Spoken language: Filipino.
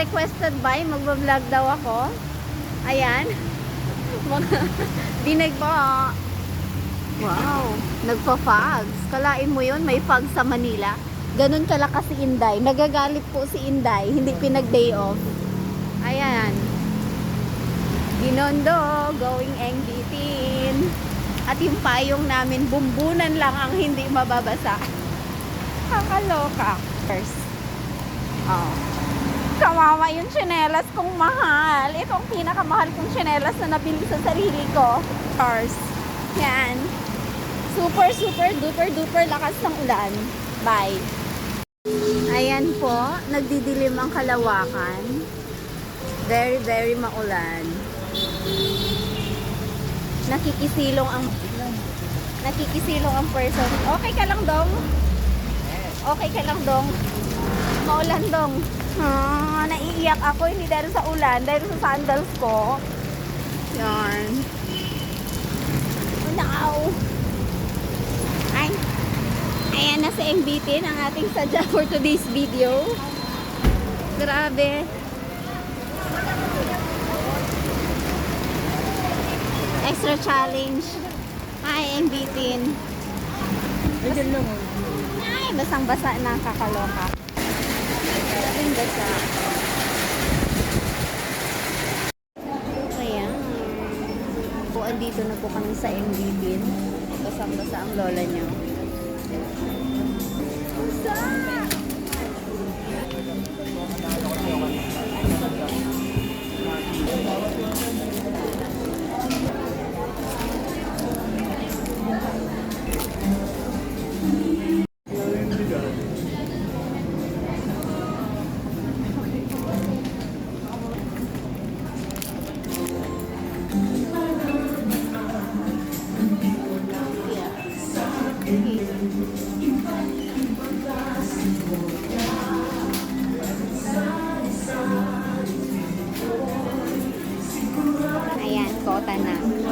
requested by, magbablog daw ako. Ayan. Mga dinig po. Wow. Nagpa-fogs. Kalain mo yun, may fogs sa Manila. Ganun kalakas si Inday. Nagagalit po si Inday. Hindi pinag-day off. Ayan. Ginondo, going Engbitin. At yung payong namin, bumbunan lang ang hindi mababasa. Kakaloka. First. Oh. Kawawa yung tsinelas kong mahal. Ito ang pinakamahal kong tsinelas na nabili sa sarili ko. First. Yan. Super, super, duper, duper lakas ng ulan. Bye. Ayan po. Nagdidilim ang Kalawakan. Very, very maulan. Nakikisilong ang person. Okay ka lang, Dong? Okay ka lang, Dong? Maulan, Dong. Naiiyak ako, hindi dahil sa ulan, dahil sa sandals ko. Yarn. Oh, no. Ay. Ayan na sa MBT ang ating sadya for today's video. Grabe. Extra challenge. Hi, MBT. Ay, basang-basa na, kakaloka. Grabing basa. Ayan. Po, andito na po kami sa MBT. Basang-basa ang lola nyo. Basa! Ayan, kota na.